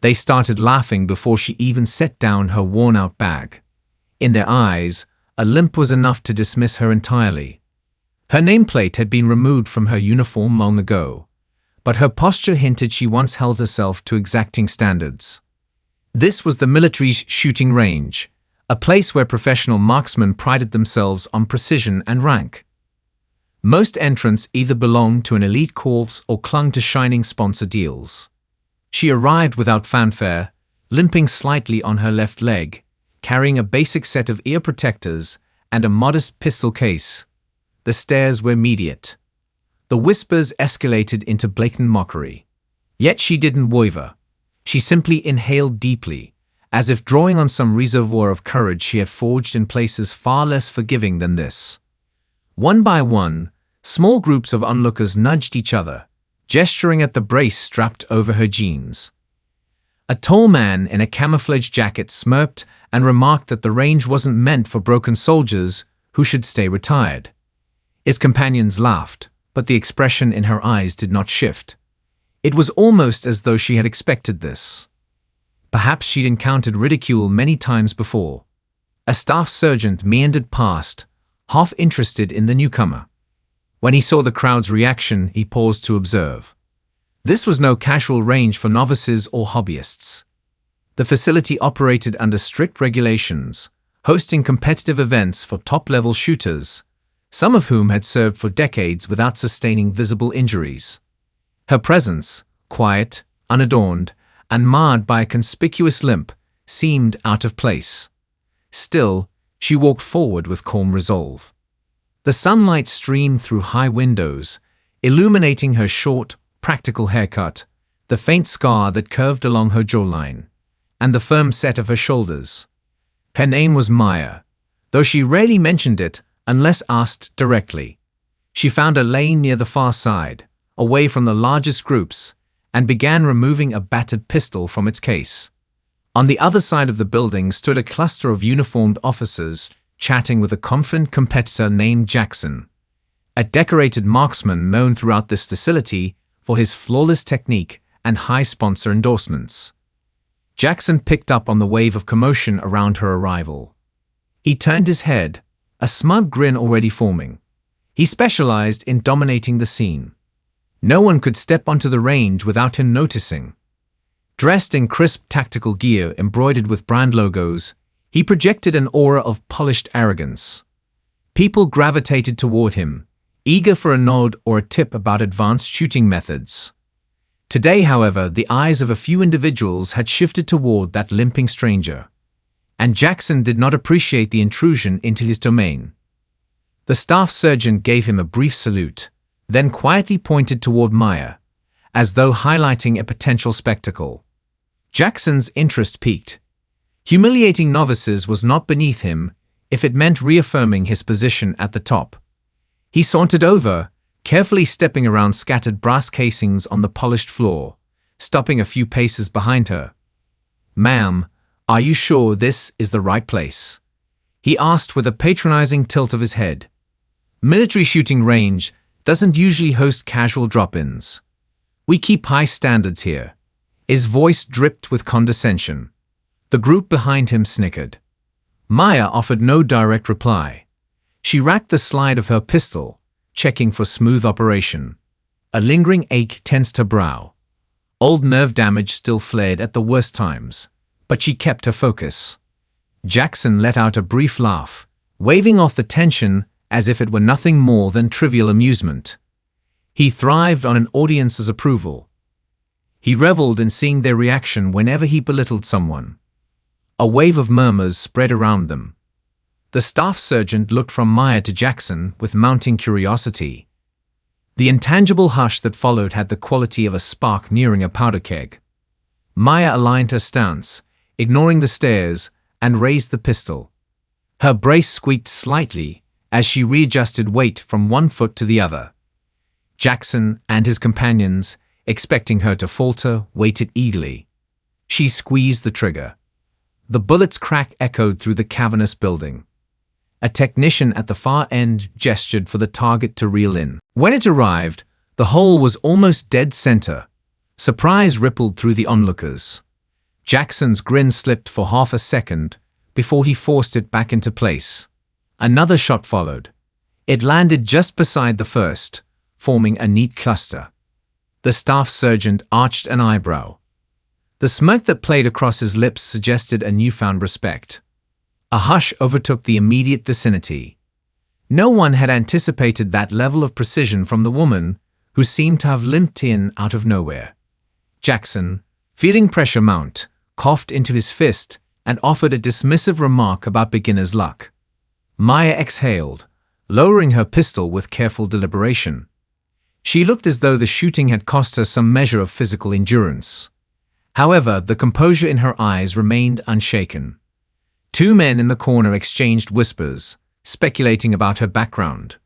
They started laughing before she even set down her worn-out bag. In their eyes, a limp was enough to dismiss her entirely. Her nameplate had been removed from her uniform long ago, but her posture hinted she once held herself to exacting standards. This was the military's shooting range, a place where professional marksmen prided themselves on precision and rank. Most entrants either belonged to an elite corps or clung to shining sponsor deals. She arrived without fanfare, limping slightly on her left leg, carrying a basic set of ear protectors and a modest pistol case. The stares were immediate. The whispers escalated into blatant mockery. Yet she didn't waver. She simply inhaled deeply, as if drawing on some reservoir of courage she had forged in places far less forgiving than this. One by one, small groups of onlookers nudged each other, gesturing at the brace strapped over her jeans. A tall man in a camouflage jacket smirked and remarked that the range wasn't meant for broken soldiers who should stay retired. His companions laughed, but the expression in her eyes did not shift. It was almost as though she had expected this. Perhaps she'd encountered ridicule many times before. A staff sergeant meandered past, half interested in the newcomer. When he saw the crowd's reaction, he paused to observe. This was no casual range for novices or hobbyists. The facility operated under strict regulations, hosting competitive events for top-level shooters, some of whom had served for decades without sustaining visible injuries. Her presence, quiet, unadorned, and marred by a conspicuous limp, seemed out of place. Still, she walked forward with calm resolve. The sunlight streamed through high windows, illuminating her short, practical haircut, the faint scar that curved along her jawline, and the firm set of her shoulders. Her name was Maya, though she rarely mentioned it unless asked directly. She found a lane near the far side, away from the largest groups, and began removing a battered pistol from its case. On the other side of the building stood a cluster of uniformed officers, chatting with a confident competitor named Jackson, a decorated marksman known throughout this facility for his flawless technique and high sponsor endorsements. Jackson picked up on the wave of commotion around her arrival. He turned his head, a smug grin already forming. He specialized in dominating the scene. No one could step onto the range without him noticing. Dressed in crisp tactical gear embroidered with brand logos, he projected an aura of polished arrogance. People gravitated toward him, eager for a nod or a tip about advanced shooting methods. Today, however, the eyes of a few individuals had shifted toward that limping stranger, and Jackson did not appreciate the intrusion into his domain. The staff sergeant gave him a brief salute, then quietly pointed toward Maya, as though highlighting a potential spectacle. Jackson's interest piqued. Humiliating novices was not beneath him if it meant reaffirming his position at the top. He sauntered over, carefully stepping around scattered brass casings on the polished floor, stopping a few paces behind her. "Ma'am, are you sure this is the right place?" he asked with a patronizing tilt of his head. "Military shooting range doesn't usually host casual drop-ins. We keep high standards here." His voice dripped with condescension. The group behind him snickered. Maya offered no direct reply. She racked the slide of her pistol, checking for smooth operation. A lingering ache tensed her brow. Old nerve damage still flared at the worst times, but she kept her focus. Jackson let out a brief laugh, waving off the tension as if it were nothing more than trivial amusement. He thrived on an audience's approval. He reveled in seeing their reaction whenever he belittled someone. A wave of murmurs spread around them. The staff sergeant looked from Maya to Jackson with mounting curiosity. The intangible hush that followed had the quality of a spark nearing a powder keg. Maya aligned her stance, ignoring the stares, and raised the pistol. Her brace squeaked slightly as she readjusted weight from one foot to the other. Jackson and his companions, expecting her to falter, waited eagerly. She squeezed the trigger. The bullet's crack echoed through the cavernous building. A technician at the far end gestured for the target to reel in. When it arrived, the hole was almost dead center. Surprise rippled through the onlookers. Jackson's grin slipped for half a second before he forced it back into place. Another shot followed. It landed just beside the first, forming a neat cluster. The staff sergeant arched an eyebrow. The smirk that played across his lips suggested a newfound respect. A hush overtook the immediate vicinity. No one had anticipated that level of precision from the woman, who seemed to have limped in out of nowhere. Jackson, feeling pressure mount, coughed into his fist and offered a dismissive remark about beginner's luck. Maya exhaled, lowering her pistol with careful deliberation. She looked as though the shooting had cost her some measure of physical endurance. However, the composure in her eyes remained unshaken. Two men in the corner exchanged whispers, speculating about her background.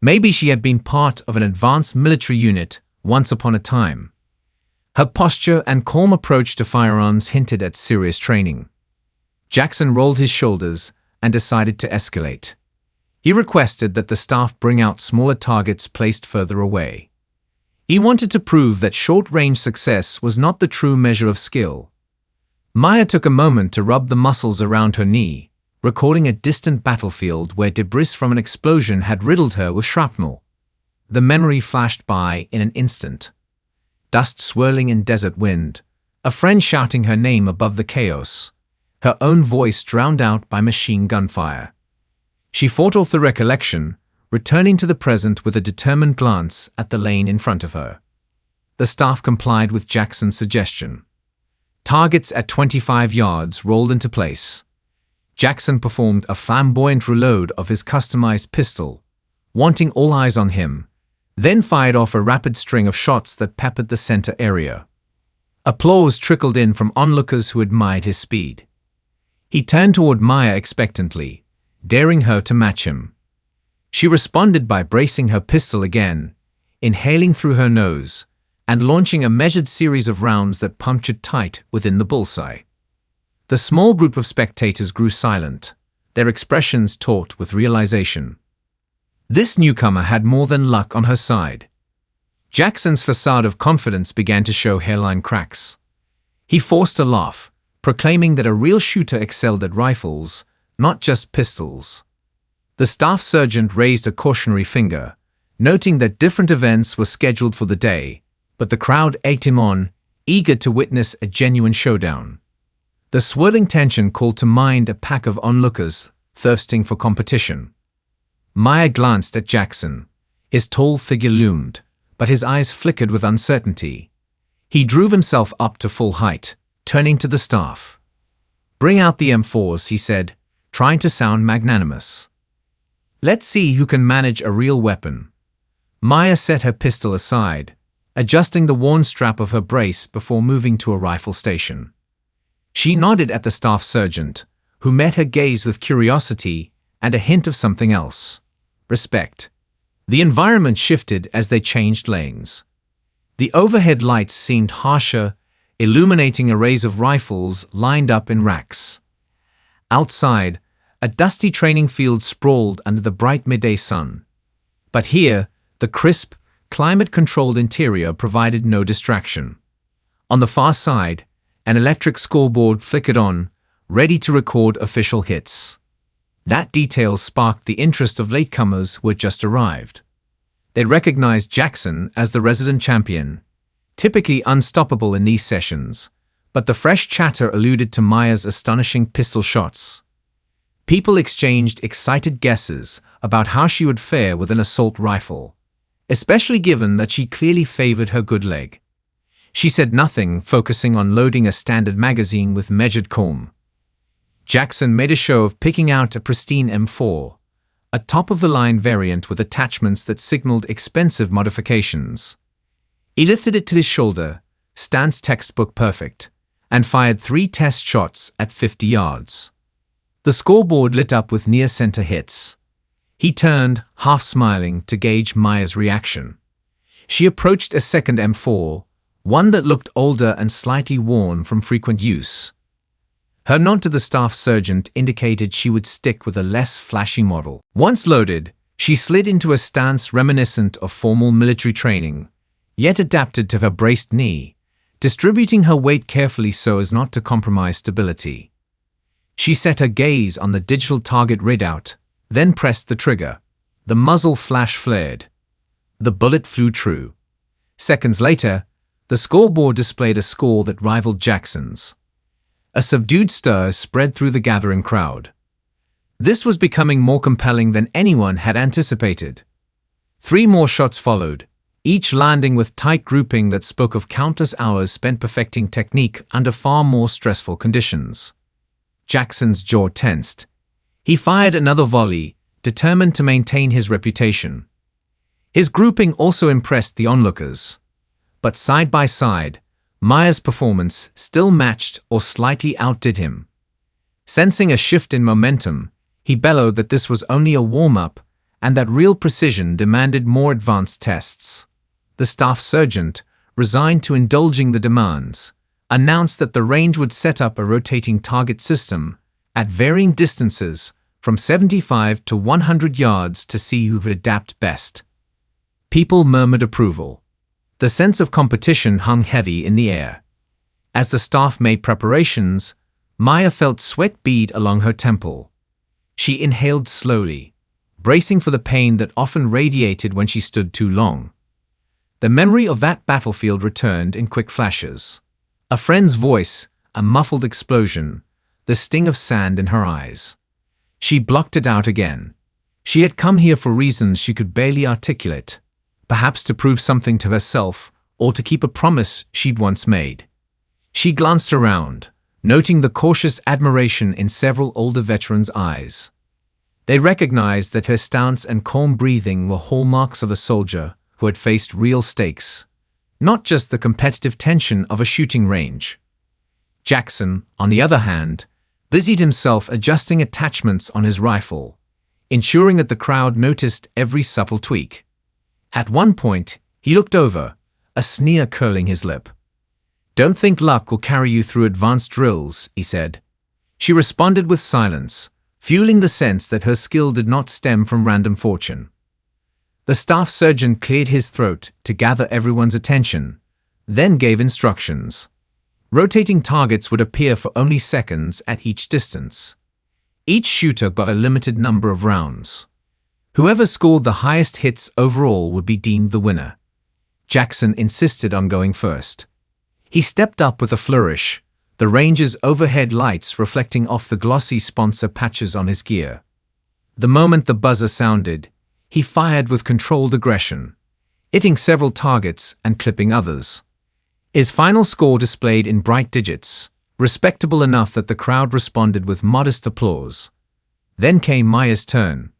Maybe she had been part of an advanced military unit once upon a time. Her posture and calm approach to firearms hinted at serious training. Jackson rolled his shoulders and decided to escalate. He requested that the staff bring out smaller targets placed further away. He wanted to prove that short-range success was not the true measure of skill. Maya took a moment to rub the muscles around her knee, recalling a distant battlefield where debris from an explosion had riddled her with shrapnel. The memory flashed by in an instant. Dust swirling in desert wind, a friend shouting her name above the chaos, her own voice drowned out by machine gun fire. She fought off the recollection, returning to the present with a determined glance at the lane in front of her. The staff complied with Jackson's suggestion. Targets at 25 yards rolled into place. Jackson performed a flamboyant reload of his customized pistol, wanting all eyes on him, then fired off a rapid string of shots that peppered the center area. Applause trickled in from onlookers who admired his speed. He turned toward Maya expectantly, daring her to match him. She responded by bracing her pistol again, inhaling through her nose, and launching a measured series of rounds that punctured tight within the bullseye. The small group of spectators grew silent, their expressions taut with realization. This newcomer had more than luck on her side. Jackson's facade of confidence began to show hairline cracks. He forced a laugh, proclaiming that a real shooter excelled at rifles, not just pistols. The staff sergeant raised a cautionary finger, noting that different events were scheduled for the day, but the crowd egged him on, eager to witness a genuine showdown. The swirling tension called to mind a pack of onlookers thirsting for competition. Maya glanced at Jackson. His tall figure loomed, but his eyes flickered with uncertainty. He drew himself up to full height, turning to the staff. "Bring out the M4s," he said, trying to sound magnanimous. "Let's see who can manage a real weapon." Maya set her pistol aside, adjusting the worn strap of her brace before moving to a rifle station. She nodded at the staff sergeant, who met her gaze with curiosity and a hint of something else: respect. The environment shifted as they changed lanes. The overhead lights seemed harsher, illuminating arrays of rifles lined up in racks. Outside, a dusty training field sprawled under the bright midday sun. But here, the crisp, climate-controlled interior provided no distraction. On the far side, an electric scoreboard flickered on, ready to record official hits. That detail sparked the interest of latecomers who had just arrived. They recognized Jackson as the resident champion, typically unstoppable in these sessions, but the fresh chatter alluded to Maya's astonishing pistol shots. People exchanged excited guesses about how she would fare with an assault rifle, especially given that she clearly favored her good leg. She said nothing, focusing on loading a standard magazine with measured calm. Jackson made a show of picking out a pristine M4, a top-of-the-line variant with attachments that signaled expensive modifications. He lifted it to his shoulder, stance textbook perfect, and fired 3 test shots at 50 yards. The scoreboard lit up with near-center hits. He turned, half smiling, to gauge Maya's reaction. She approached a second M4, one that looked older and slightly worn from frequent use. Her nod to the staff sergeant indicated she would stick with a less flashy model. Once loaded, she slid into a stance reminiscent of formal military training, yet adapted to her braced knee, distributing her weight carefully so as not to compromise stability. She set her gaze on the digital target readout, then pressed the trigger. The muzzle flash flared. The bullet flew true. Seconds later, the scoreboard displayed a score that rivaled Jackson's. A subdued stir spread through the gathering crowd. This was becoming more compelling than anyone had anticipated. 3 more shots followed, each landing with tight grouping that spoke of countless hours spent perfecting technique under far more stressful conditions. Jackson's jaw tensed. He fired another volley, determined to maintain his reputation. His grouping also impressed the onlookers. But side by side, Maya's performance still matched or slightly outdid him. Sensing a shift in momentum, he bellowed that this was only a warm-up and that real precision demanded more advanced tests. The staff sergeant, resigned to indulging the demands, announced that the range would set up a rotating target system at varying distances from 75 to 100 yards to see who would adapt best. People murmured approval. The sense of competition hung heavy in the air. As the staff made preparations, Maya felt sweat bead along her temple. She inhaled slowly, bracing for the pain that often radiated when she stood too long. The memory of that battlefield returned in quick flashes. A friend's voice, a muffled explosion, the sting of sand in her eyes. She blocked it out again. She had come here for reasons she could barely articulate, perhaps to prove something to herself or to keep a promise she'd once made. She glanced around, noting the cautious admiration in several older veterans' eyes. They recognized that her stance and calm breathing were hallmarks of a soldier who had faced real stakes, not just the competitive tension of a shooting range. Jackson, on the other hand, busied himself adjusting attachments on his rifle, ensuring that the crowd noticed every subtle tweak. At one point, he looked over, a sneer curling his lip. "Don't think luck will carry you through advanced drills," he said. She responded with silence, fueling the sense that her skill did not stem from random fortune. The staff sergeant cleared his throat to gather everyone's attention, then gave instructions. Rotating targets would appear for only seconds at each distance. Each shooter got a limited number of rounds. Whoever scored the highest hits overall would be deemed the winner. Jackson insisted on going first. He stepped up with a flourish, the range's overhead lights reflecting off the glossy sponsor patches on his gear. The moment the buzzer sounded, he fired with controlled aggression, hitting several targets and clipping others. His final score displayed in bright digits, respectable enough that the crowd responded with modest applause. Then came Maya's turn.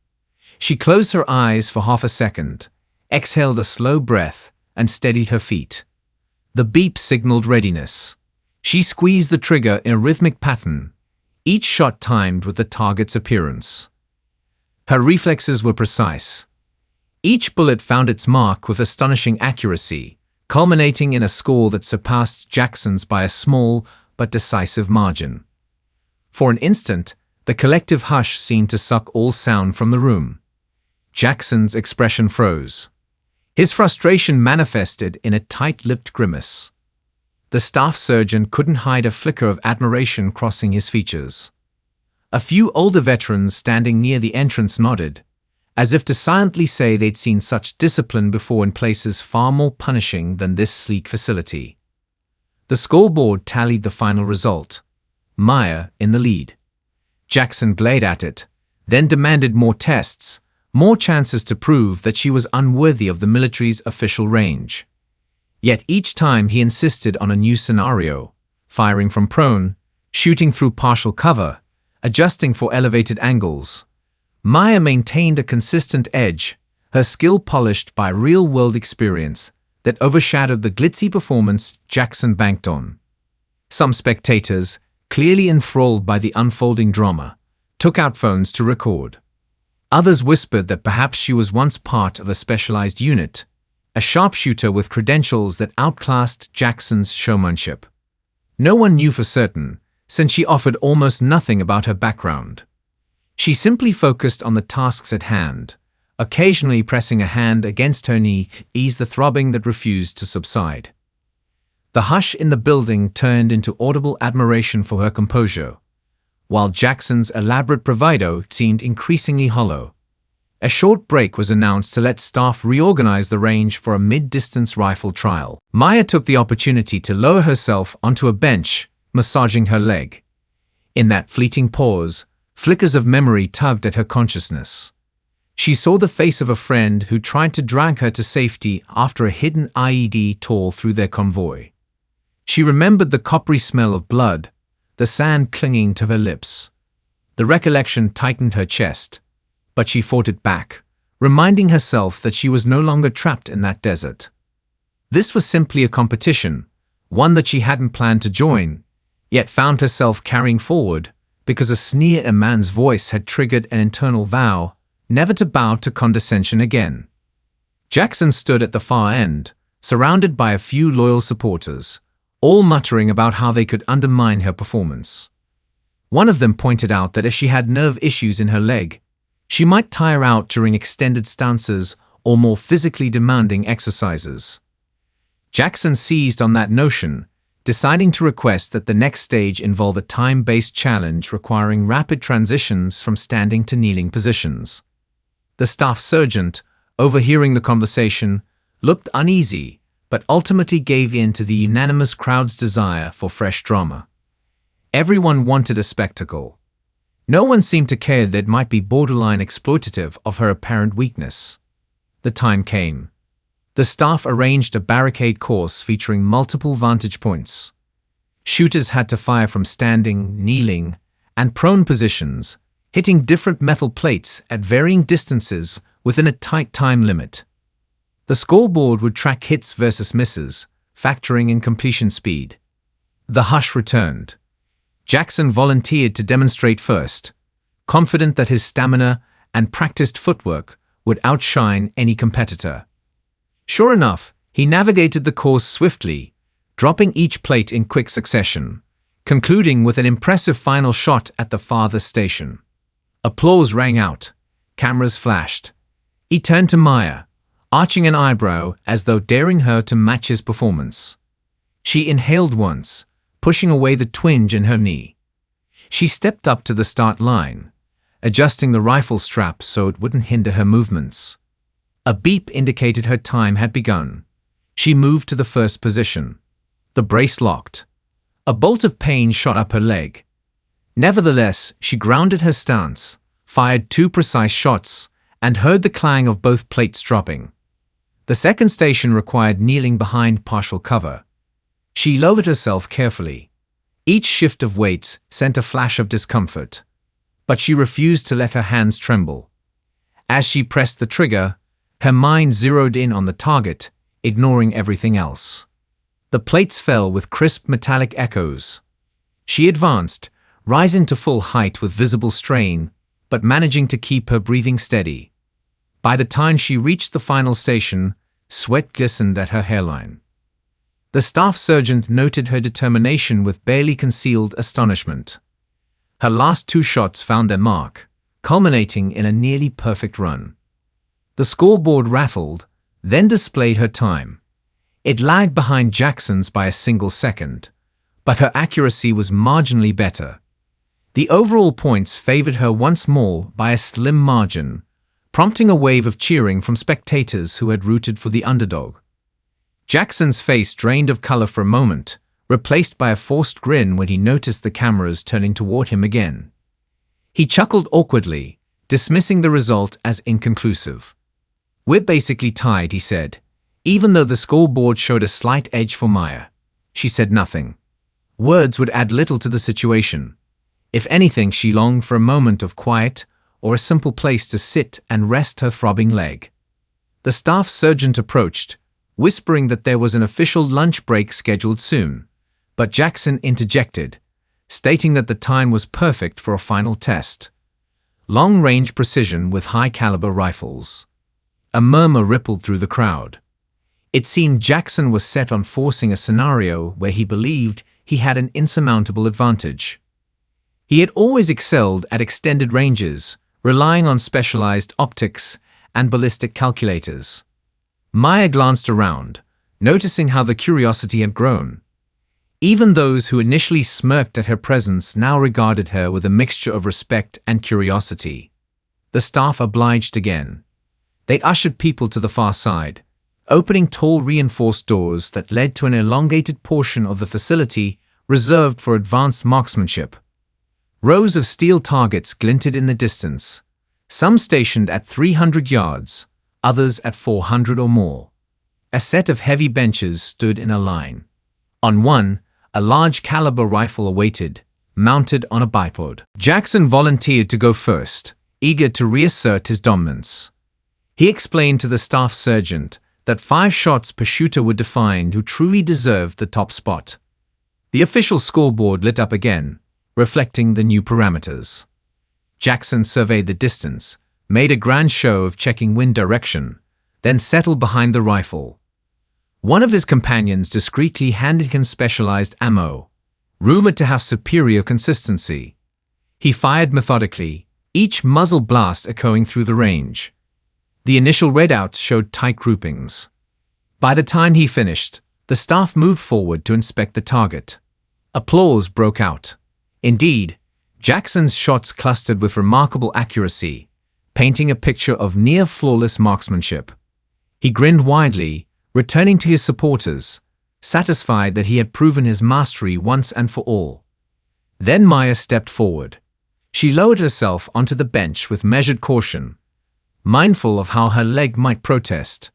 She closed her eyes for half a second, exhaled a slow breath, and steadied her feet. The beep signaled readiness. She squeezed the trigger in a rhythmic pattern, each shot timed with the target's appearance. Her reflexes were precise. Each bullet found its mark with astonishing accuracy, culminating in a score that surpassed Jackson's by a small but decisive margin. For an instant, the collective hush seemed to suck all sound from the room. Jackson's expression froze. His frustration manifested in a tight-lipped grimace. The staff surgeon couldn't hide a flicker of admiration crossing his features. A few older veterans standing near the entrance nodded, as if to silently say they'd seen such discipline before in places far more punishing than this sleek facility. The scoreboard tallied the final result. Maya in the lead. Jackson glared at it, then demanded more tests, more chances to prove that she was unworthy of the military's official range. Yet each time he insisted on a new scenario, firing from prone, shooting through partial cover, adjusting for elevated angles. Maya maintained a consistent edge, her skill polished by real-world experience that overshadowed the glitzy performance Jackson banked on. Some spectators, clearly enthralled by the unfolding drama, took out phones to record. Others whispered that perhaps she was once part of a specialized unit, a sharpshooter with credentials that outclassed Jackson's showmanship. No one knew for certain, since she offered almost nothing about her background. She simply focused on the tasks at hand, occasionally pressing a hand against her knee to ease the throbbing that refused to subside. The hush in the building turned into audible admiration for her composure, while Jackson's elaborate bravado seemed increasingly hollow. A short break was announced to let staff reorganize the range for a mid-distance rifle trial. Maya took the opportunity to lower herself onto a bench, massaging her leg. In that fleeting pause, flickers of memory tugged at her consciousness. She saw the face of a friend who tried to drag her to safety after a hidden IED tore through their convoy. She remembered the coppery smell of blood, the sand clinging to her lips. The recollection tightened her chest, but she fought it back, reminding herself that she was no longer trapped in that desert. This was simply a competition, one that she hadn't planned to join, yet found herself carrying forward because a sneer in a man's voice had triggered an internal vow never to bow to condescension again. Jackson stood at the far end, surrounded by a few loyal supporters, all muttering about how they could undermine her performance. One of them pointed out that if she had nerve issues in her leg, she might tire out during extended stances or more physically demanding exercises. Jackson seized on that notion, deciding to request that the next stage involve a time-based challenge requiring rapid transitions from standing to kneeling positions. The staff sergeant, overhearing the conversation, looked uneasy, but ultimately gave in to the unanimous crowd's desire for fresh drama. Everyone wanted a spectacle. No one seemed to care that it might be borderline exploitative of her apparent weakness. The time came. The staff arranged a barricade course featuring multiple vantage points. Shooters had to fire from standing, kneeling, and prone positions, hitting different metal plates at varying distances within a tight time limit. The scoreboard would track hits versus misses, factoring in completion speed. The hush returned. Jackson volunteered to demonstrate first, confident that his stamina and practiced footwork would outshine any competitor. Sure enough, he navigated the course swiftly, dropping each plate in quick succession, concluding with an impressive final shot at the farthest station. Applause rang out. Cameras flashed. He turned to Maya, arching an eyebrow as though daring her to match his performance. She inhaled once, pushing away the twinge in her knee. She stepped up to the start line, adjusting the rifle strap so it wouldn't hinder her movements. A beep indicated her time had begun. She moved to the first position. The brace locked. A bolt of pain shot up her leg. Nevertheless, she grounded her stance, fired 2 precise shots, and heard the clang of both plates dropping. The second station required kneeling behind partial cover. She lowered herself carefully. Each shift of weights sent a flash of discomfort, but she refused to let her hands tremble. As she pressed the trigger, her mind zeroed in on the target, ignoring everything else. The plates fell with crisp metallic echoes. She advanced, rising to full height with visible strain, but managing to keep her breathing steady. By the time she reached the final station, sweat glistened at her hairline. The staff sergeant noted her determination with barely concealed astonishment. Her last 2 shots found their mark, culminating in a nearly perfect run. The scoreboard rattled, then displayed her time. It lagged behind Jackson's by a single second, but her accuracy was marginally better. The overall points favored her once more by a slim margin, prompting a wave of cheering from spectators who had rooted for the underdog. Jackson's face drained of color for a moment, replaced by a forced grin when he noticed the cameras turning toward him again. He chuckled awkwardly, dismissing the result as inconclusive. "We're basically tied," he said, even though the scoreboard showed a slight edge for Maya. She said nothing. Words would add little to the situation. If anything, she longed for a moment of quiet or a simple place to sit and rest her throbbing leg. The staff sergeant approached, whispering that there was an official lunch break scheduled soon, but Jackson interjected, stating that the time was perfect for a final test. Long-range precision with high-caliber rifles. A murmur rippled through the crowd. It seemed Jackson was set on forcing a scenario where he believed he had an insurmountable advantage. He had always excelled at extended ranges, relying on specialized optics and ballistic calculators. Maya glanced around, noticing how the curiosity had grown. Even those who initially smirked at her presence now regarded her with a mixture of respect and curiosity. The staff obliged again. They ushered people to the far side, opening tall reinforced doors that led to an elongated portion of the facility reserved for advanced marksmanship. Rows of steel targets glinted in the distance, some stationed at 300 yards, others at 400 or more. A set of heavy benches stood in a line. On one, a large caliber rifle awaited, mounted on a bipod. Jackson volunteered to go first, eager to reassert his dominance. He explained to the staff sergeant that 5 shots per shooter would define who truly deserved the top spot. The official scoreboard lit up again, reflecting the new parameters. Jackson surveyed the distance, made a grand show of checking wind direction, then settled behind the rifle. One of his companions discreetly handed him specialized ammo, rumored to have superior consistency. He fired methodically, each muzzle blast echoing through the range. The initial readouts showed tight groupings. By the time he finished, the staff moved forward to inspect the target. Applause broke out. Indeed, Jackson's shots clustered with remarkable accuracy, painting a picture of near-flawless marksmanship. He grinned widely, returning to his supporters, satisfied that he had proven his mastery once and for all. Then Maya stepped forward. She lowered herself onto the bench with measured caution, mindful of how her leg might protest.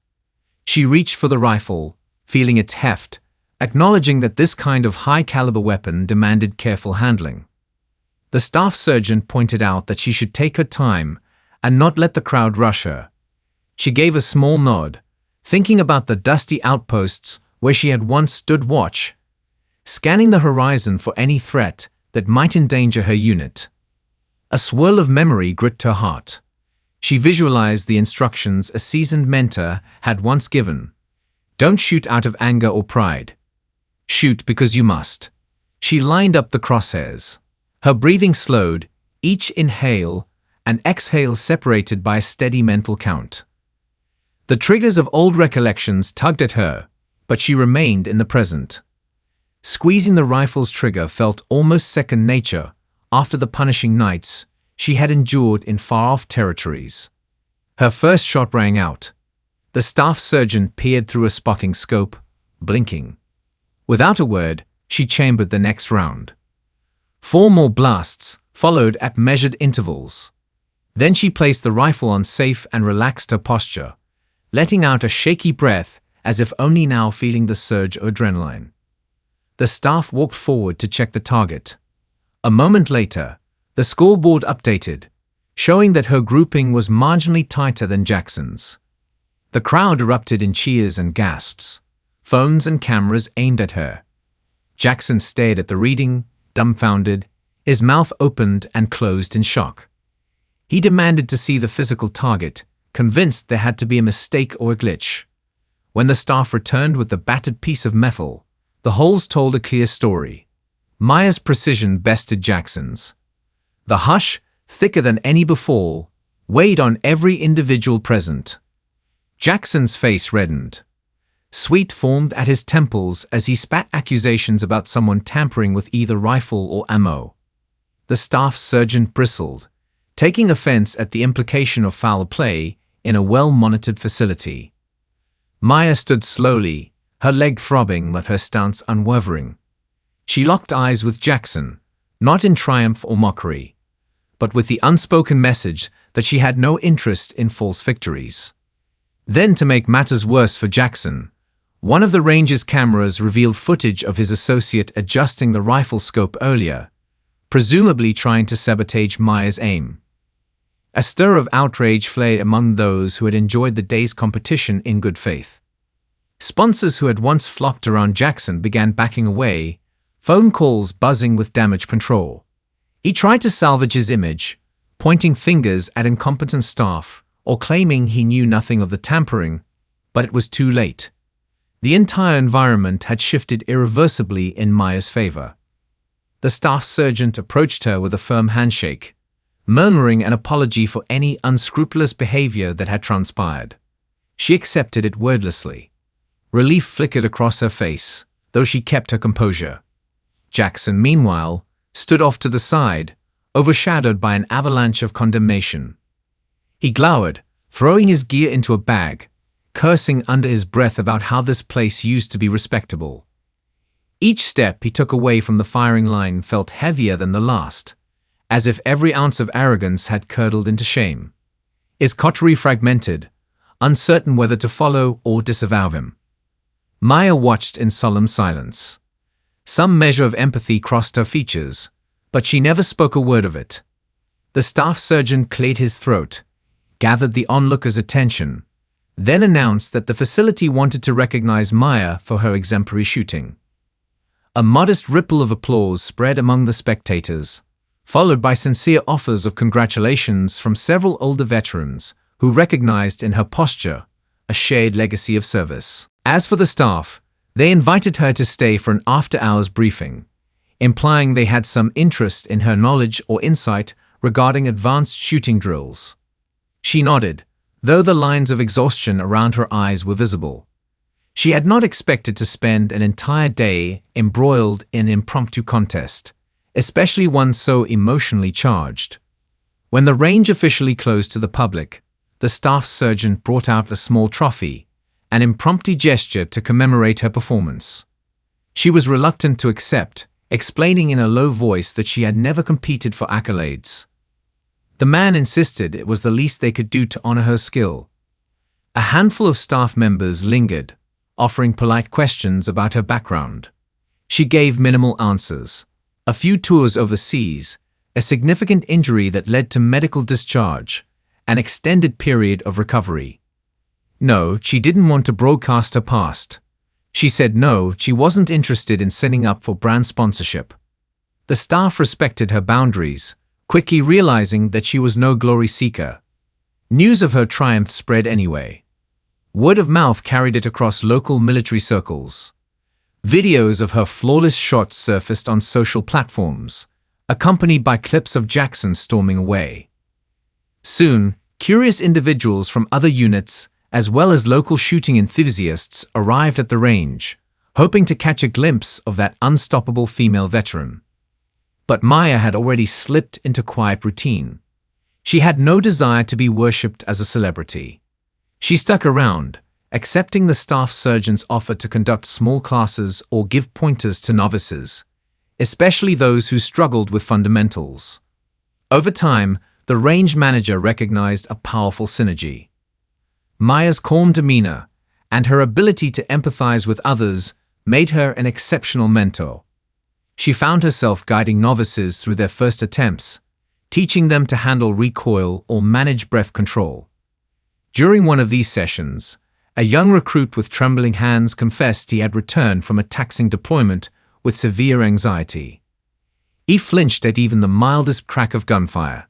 She reached for the rifle, feeling its heft, acknowledging that this kind of high-caliber weapon demanded careful handling. The staff sergeant pointed out that she should take her time and not let the crowd rush her. She gave a small nod, thinking about the dusty outposts where she had once stood watch, scanning the horizon for any threat that might endanger her unit. A swirl of memory gripped her heart. She visualized the instructions a seasoned mentor had once given. Don't shoot out of anger or pride. Shoot because you must. She lined up the crosshairs. Her breathing slowed, each inhale and exhale separated by a steady mental count. The triggers of old recollections tugged at her, but she remained in the present. Squeezing the rifle's trigger felt almost second nature after the punishing nights she had endured in far-off territories. Her first shot rang out. The staff sergeant peered through a spotting scope, blinking. Without a word, she chambered the next round. 4 more blasts followed at measured intervals. Then she placed the rifle on safe and relaxed her posture, letting out a shaky breath as if only now feeling the surge of adrenaline. The staff walked forward to check the target. A moment later, the scoreboard updated, showing that her grouping was marginally tighter than Jackson's. The crowd erupted in cheers and gasps. Phones and cameras aimed at her. Jackson stared at the reading, dumbfounded, his mouth opened and closed in shock. He demanded to see the physical target, convinced there had to be a mistake or a glitch. When the staff returned with the battered piece of metal, the holes told a clear story. Maya's precision bested Jackson's. The hush, thicker than any before, weighed on every individual present. Jackson's face reddened. Sweat formed at his temples as he spat accusations about someone tampering with either rifle or ammo. The staff sergeant bristled, taking offense at the implication of foul play in a well-monitored facility. Maya stood slowly, her leg throbbing but her stance unwavering. She locked eyes with Jackson, not in triumph or mockery, but with the unspoken message that she had no interest in false victories. Then, to make matters worse for Jackson, one of the range's cameras revealed footage of his associate adjusting the rifle scope earlier, presumably trying to sabotage Maya's aim. A stir of outrage flared among those who had enjoyed the day's competition in good faith. Sponsors who had once flocked around Jackson began backing away, phone calls buzzing with damage control. He tried to salvage his image, pointing fingers at incompetent staff or claiming he knew nothing of the tampering, but it was too late. The entire environment had shifted irreversibly in Maya's favor. The staff sergeant approached her with a firm handshake, murmuring an apology for any unscrupulous behavior that had transpired. She accepted it wordlessly. Relief flickered across her face, though she kept her composure. Jackson, meanwhile, stood off to the side, overshadowed by an avalanche of condemnation. He glowered, throwing his gear into a bag, cursing under his breath about how this place used to be respectable. Each step he took away from the firing line felt heavier than the last, as if every ounce of arrogance had curdled into shame. His coterie fragmented, uncertain whether to follow or disavow him. Maya watched in solemn silence. Some measure of empathy crossed her features, but she never spoke a word of it. The staff surgeon cleared his throat, gathered the onlookers' attention, then announced that the facility wanted to recognize Maya for her exemplary shooting. A modest ripple of applause spread among the spectators, followed by sincere offers of congratulations from several older veterans who recognized in her posture a shared legacy of service. As for the staff, they invited her to stay for an after-hours briefing, implying they had some interest in her knowledge or insight regarding advanced shooting drills. She nodded, though the lines of exhaustion around her eyes were visible. She had not expected to spend an entire day embroiled in an impromptu contest, especially one so emotionally charged. When the range officially closed to the public, the staff surgeon brought out a small trophy, an impromptu gesture to commemorate her performance. She was reluctant to accept, explaining in a low voice that she had never competed for accolades. The man insisted it was the least they could do to honor her skill. A handful of staff members lingered, offering polite questions about her background. She gave minimal answers. A few tours overseas, a significant injury that led to medical discharge, an extended period of recovery. No, she didn't want to broadcast her past. She said no, she wasn't interested in setting up for brand sponsorship. The staff respected her boundaries, quickly realizing that she was no glory seeker. News of her triumph spread anyway. Word of mouth carried it across local military circles. Videos of her flawless shots surfaced on social platforms, accompanied by clips of Jackson storming away. Soon, curious individuals from other units, as well as local shooting enthusiasts, arrived at the range, hoping to catch a glimpse of that unstoppable female veteran. But Maya had already slipped into quiet routine. She had no desire to be worshipped as a celebrity. She stuck around, accepting the staff surgeon's offer to conduct small classes or give pointers to novices, especially those who struggled with fundamentals. Over time, the range manager recognized a powerful synergy. Maya's calm demeanor and her ability to empathize with others made her an exceptional mentor. She found herself guiding novices through their first attempts, teaching them to handle recoil or manage breath control. During one of these sessions, a young recruit with trembling hands confessed he had returned from a taxing deployment with severe anxiety. He flinched at even the mildest crack of gunfire.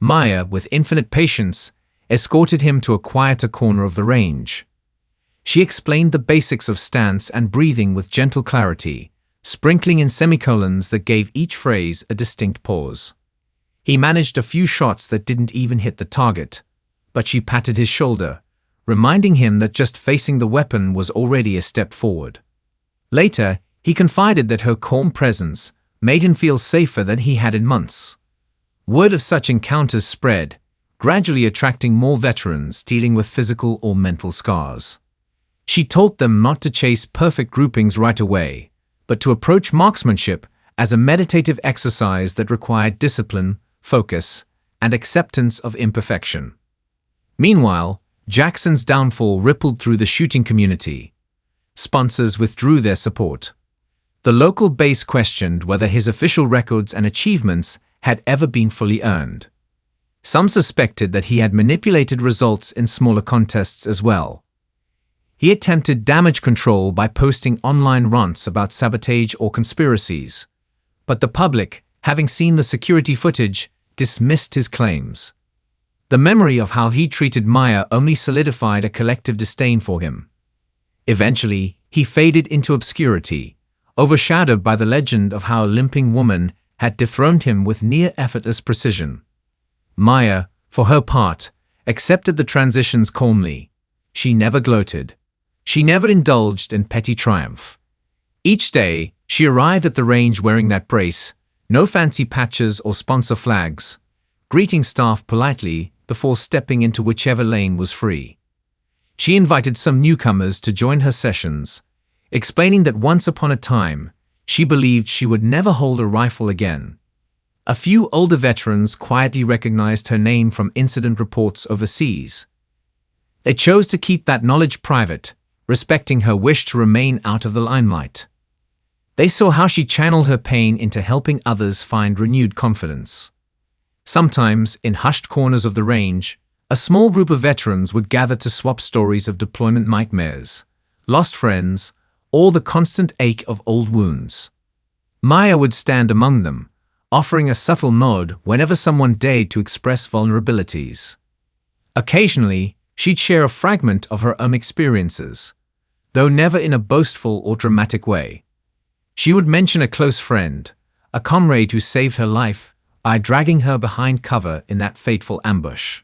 Maya, with infinite patience, escorted him to a quieter corner of the range. She explained the basics of stance and breathing with gentle clarity, sprinkling in semicolons that gave each phrase a distinct pause. He managed a few shots that didn't even hit the target, but she patted his shoulder, reminding him that just facing the weapon was already a step forward. Later, he confided that her calm presence made him feel safer than he had in months. Word of such encounters spread, gradually attracting more veterans dealing with physical or mental scars. She taught them not to chase perfect groupings right away, but to approach marksmanship as a meditative exercise that required discipline, focus, and acceptance of imperfection. Meanwhile, Jackson's downfall rippled through the shooting community. Sponsors withdrew their support. The local base questioned whether his official records and achievements had ever been fully earned. Some suspected that he had manipulated results in smaller contests as well. He attempted damage control by posting online rants about sabotage or conspiracies, but the public, having seen the security footage, dismissed his claims. The memory of how he treated Maya only solidified a collective disdain for him. Eventually, he faded into obscurity, overshadowed by the legend of how a limping woman had dethroned him with near-effortless precision. Maya, for her part, accepted the transitions calmly. She never gloated. She never indulged in petty triumph. Each day, She arrived at the range wearing that brace, no fancy patches or sponsor flags, greeting staff politely before stepping into whichever lane was free. She invited some newcomers to join her sessions, explaining that once upon a time, she believed she would never hold a rifle again. A few older veterans quietly recognized her name from incident reports overseas. They chose to keep that knowledge private, respecting her wish to remain out of the limelight. They saw how she channeled her pain into helping others find renewed confidence. Sometimes, in hushed corners of the range, a small group of veterans would gather to swap stories of deployment nightmares, lost friends, or the constant ache of old wounds. Maya would stand among them, offering a subtle nod whenever someone dared to express vulnerabilities. Occasionally, she'd share a fragment of her own experiences, though never in a boastful or dramatic way. She would mention a close friend, a comrade who saved her life by dragging her behind cover in that fateful ambush.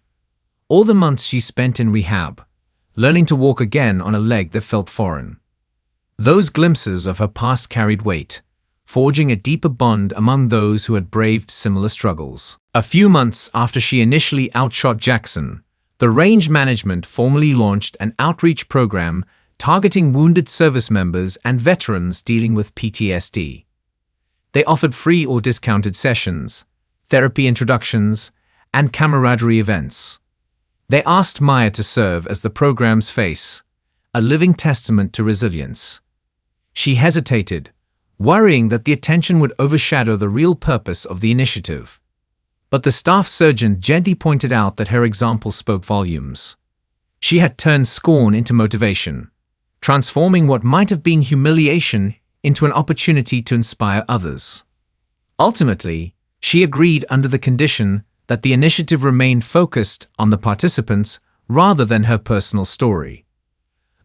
All the months she spent in rehab, learning to walk again on a leg that felt foreign. Those glimpses of her past carried weight, forging a deeper bond among those who had braved similar struggles. A few months after she initially outshot Jackson, the range management formally launched an outreach program targeting wounded service members and veterans dealing with PTSD. They offered free or discounted sessions, therapy introductions, and camaraderie events. They asked Maya to serve as the program's face, a living testament to resilience. She hesitated, worrying that the attention would overshadow the real purpose of the initiative. But the staff surgeon gently pointed out that her example spoke volumes. She had turned scorn into motivation, transforming what might have been humiliation into an opportunity to inspire others. Ultimately, she agreed under the condition that the initiative remained focused on the participants rather than her personal story.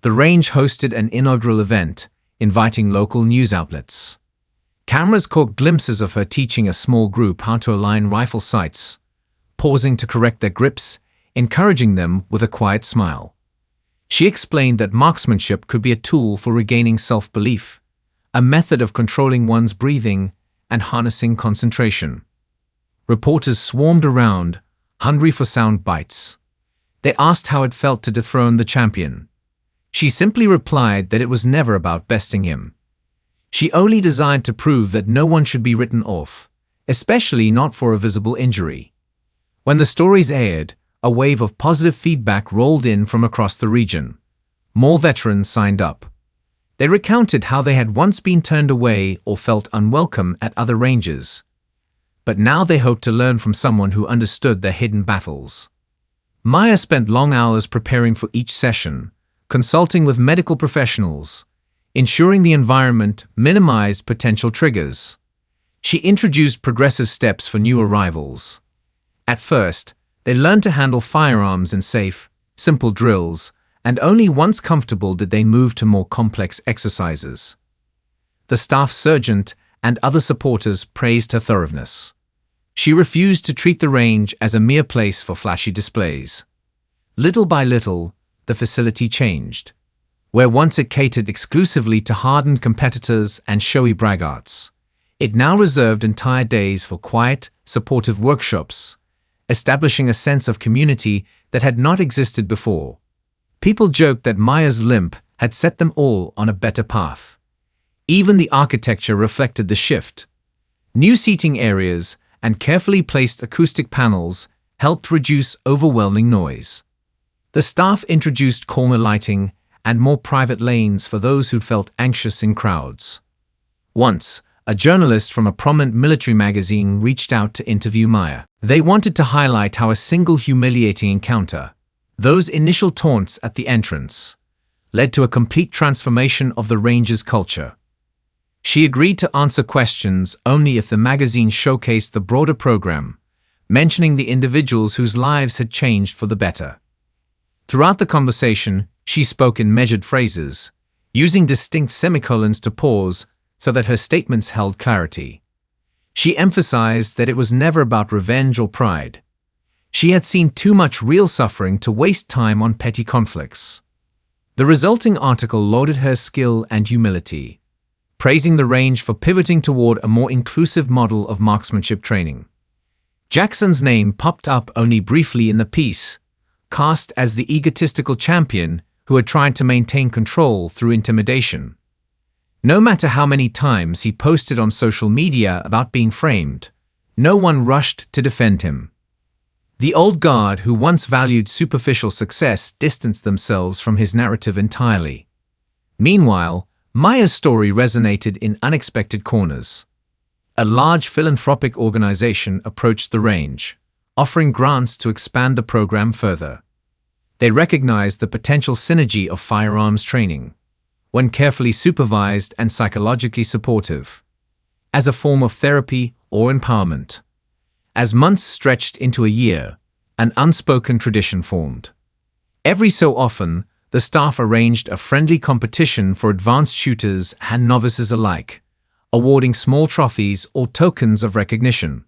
The range hosted an inaugural event, inviting local news outlets. Cameras caught glimpses of her teaching a small group how to align rifle sights, pausing to correct their grips, encouraging them with a quiet smile. She explained that marksmanship could be a tool for regaining self-belief, a method of controlling one's breathing and harnessing concentration. Reporters swarmed around, hungry for sound bites. They asked how it felt to dethrone the champion. She simply replied that it was never about besting him. She only desired to prove that no one should be written off, especially not for a visible injury. When the stories aired, a wave of positive feedback rolled in from across the region. More veterans signed up. They recounted how they had once been turned away or felt unwelcome at other ranges. But now they hoped to learn from someone who understood their hidden battles. Maya spent long hours preparing for each session, consulting with medical professionals, ensuring the environment minimized potential triggers. She introduced progressive steps for new arrivals. At first, they learned to handle firearms in safe, simple drills, and only once comfortable did they move to more complex exercises. The staff sergeant and other supporters praised her thoroughness. She refused to treat the range as a mere place for flashy displays. Little by little, the facility changed. Where once it catered exclusively to hardened competitors and showy braggarts, it now reserved entire days for quiet, supportive workshops, establishing a sense of community that had not existed before. People joked that Maya's limp had set them all on a better path. Even the architecture reflected the shift. New seating areas and carefully placed acoustic panels helped reduce overwhelming noise. The staff introduced calmer lighting and more private lanes for those who felt anxious in crowds. Once, a journalist from a prominent military magazine reached out to interview Maya. They wanted to highlight how a single humiliating encounter, those initial taunts at the entrance, led to a complete transformation of the range's culture. She agreed to answer questions only if the magazine showcased the broader program, mentioning the individuals whose lives had changed for the better. Throughout the conversation, she spoke in measured phrases, using distinct semicolons to pause so that her statements held clarity. She emphasized that it was never about revenge or pride. She had seen too much real suffering to waste time on petty conflicts. The resulting article lauded her skill and humility, praising the range for pivoting toward a more inclusive model of marksmanship training. Jackson's name popped up only briefly in the piece, cast as the egotistical champion who had tried to maintain control through intimidation. No matter how many times he posted on social media about being framed, no one rushed to defend him. The old guard who once valued superficial success distanced themselves from his narrative entirely. Meanwhile, Maya's story resonated in unexpected corners. A large philanthropic organization approached the range, offering grants to expand the program further. They recognized the potential synergy of firearms training, when carefully supervised and psychologically supportive, as a form of therapy or empowerment. As months stretched into a year, an unspoken tradition formed. Every so often, the staff arranged a friendly competition for advanced shooters and novices alike, awarding small trophies or tokens of recognition.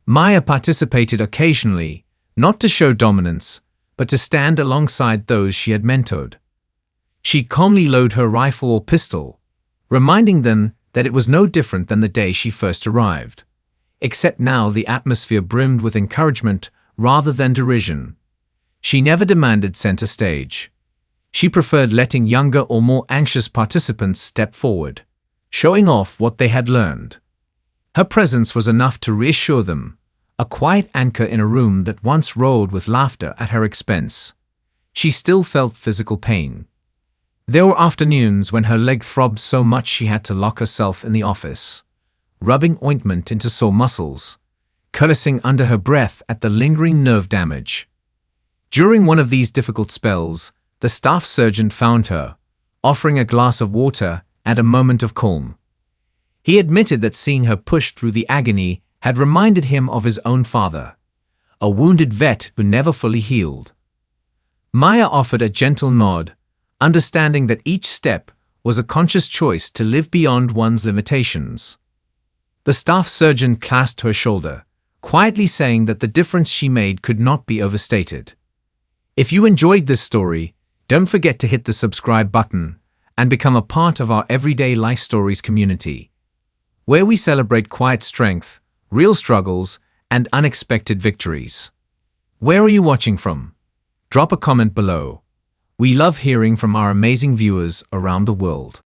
Maya participated occasionally, not to show dominance, but to stand alongside those she had mentored. She'd calmly load her rifle or pistol, reminding them that it was no different than the day she first arrived. Except now the atmosphere brimmed with encouragement rather than derision. She never demanded center stage. She preferred letting younger or more anxious participants step forward, showing off what they had learned. Her presence was enough to reassure them, a quiet anchor in a room that once roared with laughter at her expense. She still felt physical pain. There were afternoons when her leg throbbed so much she had to lock herself in the office, rubbing ointment into sore muscles, cursing under her breath at the lingering nerve damage. During one of these difficult spells, the staff surgeon found her, offering a glass of water and a moment of calm. He admitted that seeing her push through the agony had reminded him of his own father, a wounded vet who never fully healed. Maya offered a gentle nod, understanding that each step was a conscious choice to live beyond one's limitations. The staff surgeon clasped her shoulder, quietly saying that the difference she made could not be overstated. If you enjoyed this story, don't forget to hit the subscribe button and become a part of our Everyday Life Stories community, where we celebrate quiet strength, real struggles, and unexpected victories. Where are you watching from? Drop a comment below. We love hearing from our amazing viewers around the world.